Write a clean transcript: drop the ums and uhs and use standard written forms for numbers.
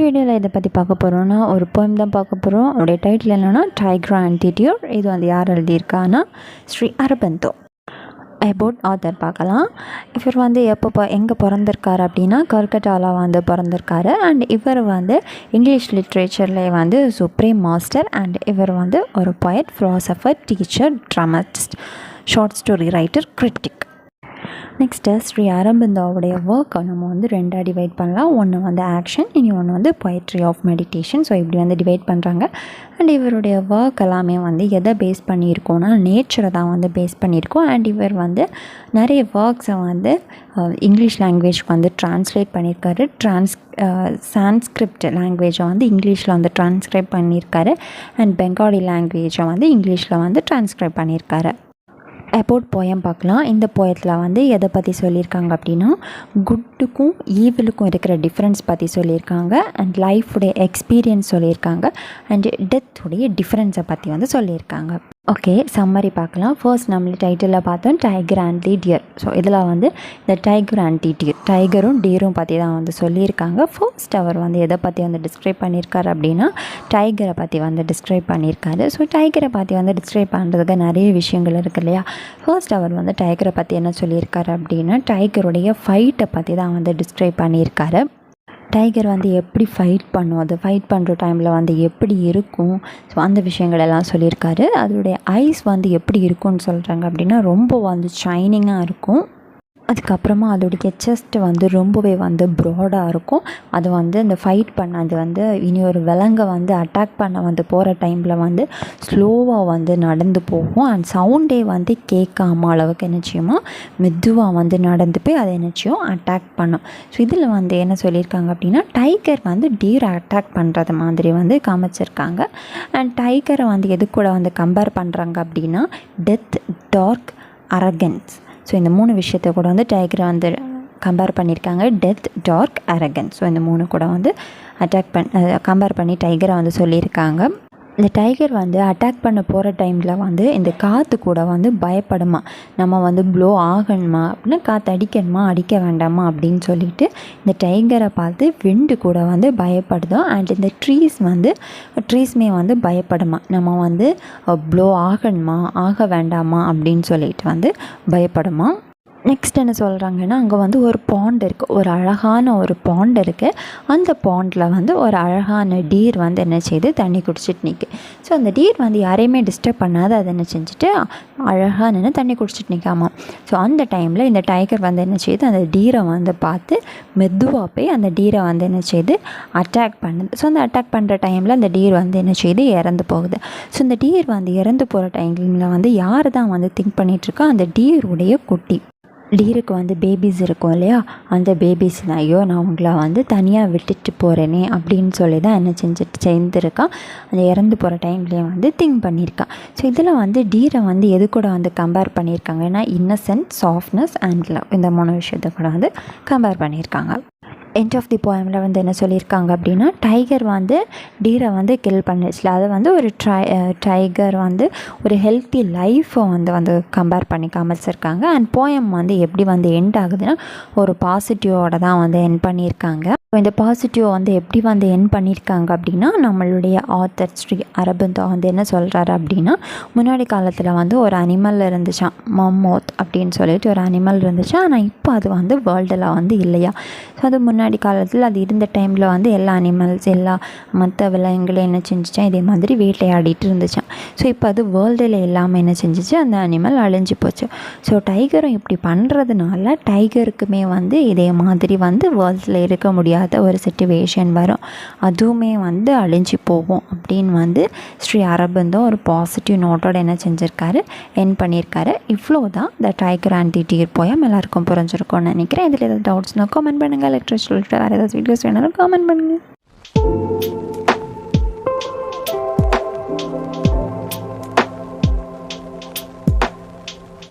வீடியோவில் இதை பற்றி பார்க்க போகிறோன்னா ஒரு போயம் தான் பார்க்க போகிறோம். அவருடைய டைட்டில் என்னென்னா டைகர் அண்ட் டிடியூர். இது வந்து யார் எழுதியிருக்கான்னா ஸ்ரீ அரபிந்தோ. அபவுட் ஆத்தர் பார்க்கலாம். இவர் வந்து எங்கே பிறந்திருக்காரு அப்படின்னா கல்கட்டாவில் வந்து பிறந்திருக்காரு. அண்ட் இவர் வந்து இங்கிலீஷ் லிட்ரேச்சரில் வந்து சுப்ரீம் மாஸ்டர். அண்ட் இவர் வந்து ஒரு poet, philosopher, teacher, dramatist, short story writer, critic. Next Sri அரபிந்தோவுடைய ஒர்க்கை நம்ம வந்து ரெண்டாக டிவைட் பண்ணலாம். ஒன்று வந்து ஆக்ஷன், இனி ஒன்று வந்து பொயட்ரி ஆஃப் மெடிடேஷன். ஸோ இப்படி வந்து டிவைட் பண்ணுறாங்க. அண்ட் இவருடைய ஒர்க் எல்லாமே வந்து எதை பேஸ் பண்ணியிருக்கோன்னா நேச்சரை தான் வந்து பேஸ் பண்ணியிருக்கோம். அண்ட் இவர் வந்து நிறைய ஒர்க்ஸை வந்து இங்கிலீஷ் லாங்குவேஜ்க்கு வந்து ட்ரான்ஸ்லேட் பண்ணியிருக்காரு. சான்ஸ்கிரிப்ட் லாங்குவேஜை வந்து இங்கிலீஷில் வந்து ட்ரான்ஸ்கிரைப் பண்ணியிருக்காரு. அண்ட் பெங்காலி லாங்குவேஜை வந்து இங்கிலீஷில் வந்து ட்ரான்ஸ்கிரைப் பண்ணியிருக்காரு. அபவுட் போயம் பார்க்கலாம். இந்த போயத்தில் வந்து எதை பற்றி சொல்லியிருக்காங்க அப்படின்னா குட்டுக்கும் ஈவிலுக்கும் இருக்கிற டிஃப்ரென்ஸ் பற்றி சொல்லியிருக்காங்க. அண்ட் லைஃபுடைய எக்ஸ்பீரியன்ஸ் சொல்லியிருக்காங்க. அண்ட் டெத்துடைய டிஃப்ரென்ஸை பற்றி வந்து சொல்லியிருக்காங்க. ஓகே, சம்மரி பார்க்கலாம். ஃபர்ஸ்ட் நம்மளே டைட்டிலில் பார்த்தோம் tiger and the dear. So இதில் வந்து இந்த டைகர் அண்ட் தி டியர், டைகரும் டியரும் பற்றி தான் வந்து சொல்லியிருக்காங்க. ஃபர்ஸ்ட் அவர் வந்து எதை பற்றி வந்து டிஸ்கிரைப் பண்ணியிருக்காரு அப்படின்னா டைகரை பற்றி வந்து டிஸ்கிரைப் பண்ணியிருக்காரு. ஸோ டைகரை பற்றி வந்து டிஸ்கிரைப் பண்ணுறதுக்கு நிறைய விஷயங்கள் இருக்குது இல்லையா. ஃபர்ஸ்ட் அவர் வந்து டைகரை பற்றி என்ன சொல்லியிருக்காரு அப்படின்னா டைகருடைய ஃபைட்டை பற்றி தான் வந்து டிஸ்கிரைப் பண்ணியிருக்காரு. டைகர் வந்து எப்படி ஃபைட் பண்ணும், அது ஃபைட் பண்ணுற டைமில் வந்து எப்படி இருக்கும், ஸோ அந்த விஷயங்கள் எல்லாம் சொல்லியிருக்காரு. அதோடைய ஐஸ் வந்து எப்படி இருக்கும்னு சொல்கிறாங்க அப்படின்னா ரொம்ப வந்து ஷைனிங்காக இருக்கும். அதுக்கப்புறமா அதோடைய செஸ்ட் வந்து ரொம்பவே வந்து ப்ராடாக இருக்கும். அது வந்து அந்த ஃபைட் பண்ண அது வந்து இனி ஒரு விலங்கை வந்து அட்டாக் பண்ண வந்து போகிற டைமில் வந்து ஸ்லோவாக வந்து நடந்து போகும். அண்ட் சவுண்டே வந்து கேட்காம அளவுக்கு என்னச்சியுமா மெதுவாக வந்து நடந்து போய் அதை என்னச்சியும் அட்டாக் பண்ணும். ஸோ இதில் வந்து என்ன சொல்லியிருக்காங்க அப்படின்னா டைகர் வந்து டீரை அட்டாக் பண்ணுறது மாதிரி வந்து காமிச்சிருக்காங்க. அண்ட் டைகரை வந்து எது கூட வந்து கம்பேர் பண்ணுறாங்க அப்படின்னா டெத், டார்க், அரகன்ஸ். ஸோ இந்த 3 விஷயத்தை கூட வந்து டைகரை வந்து கம்பேர் பண்ணியிருக்காங்க. Death, dark, arrogance. ஸோ இந்த 3 கூட வந்து கம்பேர் பண்ணி டைகரை வந்து சொல்லியிருக்காங்க. இந்த டைகர் வந்து அட்டாக் பண்ண போகிற டைமில் வந்து இந்த காற்று கூட வந்து பயப்படுமா, நம்ம வந்து ப்ளோ ஆகணுமா அப்படின்னா காற்று அடிக்கணுமா அடிக்க வேண்டாமா அப்படின்னு சொல்லிட்டு இந்த டைகரை பார்த்து விண்டு கூட வந்து பயப்படுதோம். அண்ட் இந்த ட்ரீஸ்மே வந்து பயப்படுமா, நம்ம வந்து ப்ளோ ஆகணுமா ஆக வேண்டாமா அப்படின்னு சொல்லிட்டு வந்து பயப்படுமா. நெக்ஸ்ட் என்ன சொல்கிறாங்கன்னா அங்கே வந்து ஒரு பாண்ட் இருக்குது, ஒரு அழகான ஒரு பாண்ட் இருக்குது. அந்த பாண்டில் வந்து ஒரு அழகான டீர் வந்து என்ன செய்யுது தண்ணி குடிச்சிட்டு நிற்கு. ஸோ அந்த டீர் வந்து யாரையுமே டிஸ்டர்ப் பண்ணாத அதை என்ன செஞ்சுட்டு அழகாக நின்று தண்ணி குடிச்சிட்டு நிற்காமா. ஸோ அந்த டைமில் இந்த டைகர் வந்து என்ன செய்யுது அந்த டீரை வந்து பார்த்து மெதுவாக போய் அந்த டீரை வந்து என்ன செய்யுது அட்டாக் பண்ணுது. ஸோ அந்த அட்டாக் பண்ணுற டைமில் அந்த டீர் வந்து என்ன செய்யுது இறந்து போகுது. ஸோ இந்த டீர் வந்து இறந்து போகிற டைமில் வந்து யார் தான் வந்து திங்க் பண்ணிகிட்ருக்கா, அந்த டீருடைய குட்டி. டீருக்கு வந்து பேபிஸ் இருக்கும் இல்லையா, அந்த பேபிஸ்னா ஐயோ நான் உங்களை வந்து தனியாக விட்டுட்டு போகிறேனே அப்படின்னு சொல்லி தான் என்ன சேர்ந்துருக்கான். அந்த இறந்து போகிற டைம்லேயே வந்து திங்க் பண்ணியிருக்கான். ஸோ இதில் வந்து டீரை வந்து எது கூட வந்து கம்பேர் பண்ணியிருக்காங்கன்னா இன்னசென்ட், சாஃப்ட்னஸ் அண்ட் லவ், இந்த 3 விஷயத்தை கூட வந்து கம்பேர் பண்ணியிருக்காங்க. எண்ட் ஆஃப் தி போயமில் வந்து என்ன சொல்லியிருக்காங்க அப்படின்னா டைகர் வந்து டீரை வந்து கில் பண்ணிச்சுல, அதை வந்து ஒரு டைகர் வந்து ஒரு ஹெல்த்தி லைஃப்பை வந்து கம்பேர் பண்ணி காமிச்சிருக்காங்க. அண்ட் போயம் வந்து எப்படி வந்து எண்ட் ஆகுதுன்னா ஒரு பாசிட்டிவோட தான் வந்து எண்ட் பண்ணியிருக்காங்க. இந்த பாசிட்டிவ் வந்து எப்படி வந்து எண்ட் பண்ணியிருக்காங்க அப்படின்னா நம்மளுடைய ஆத்தர் ஸ்ரீ அரபிந்தோ வந்து என்ன சொல்கிறாரு அப்படின்னா முன்னாடி காலத்தில் வந்து ஒரு அனிமல் இருந்துச்சான், மம்மோத் அப்படின்னு சொல்லிட்டு ஒரு அனிமல் இருந்துச்சு. ஆனால் இப்போ அது வந்து வேர்ல்டில் வந்து இல்லையா. ஸோ அது முன்னாடி காலத்தில் அது இருந்த டைமில் வந்து எல்லா அனிமல்ஸ் எல்லா மற்ற விலங்குகளும் என்ன செஞ்சிச்சான் இதே மாதிரி வேட்டையாடிட்டு இருந்துச்சான். ஸோ இப்போ அது வேர்ல்டில் எல்லாமே என்ன செஞ்சிச்சு அந்த அனிமல் அழிஞ்சு போச்சு. ஸோ டைகரும் இப்படி பண்ணுறதுனால டைகருக்குமே வந்து இதே மாதிரி வந்து வேர்ல்டில் இருக்க முடியாது ஒரு சிச்சுவேஷன் வரும், அதுவுமே வந்து அழிஞ்சு போகும் அப்படின்னு வந்து ஸ்ரீ அரபிந்தோ ஒரு பாசிட்டிவ் நோட்டோட என்ன செஞ்சுருக்காரு என் பண்ணியிருக்காரு. இவ்வளோ தான் the tiger and the dear poem. எல்லாருக்கும் புரிஞ்சிருக்கும்னு நினைக்கிறேன். இதில் ஏதாவது டவுட்ஸ்னால் கமெண்ட் பண்ணுங்கள். எலக்ட்ரிக் சொல்லிட்டு வேறு ஏதாவது வீடியோஸ் வேணாலும் கமெண்ட் பண்ணுங்கள்.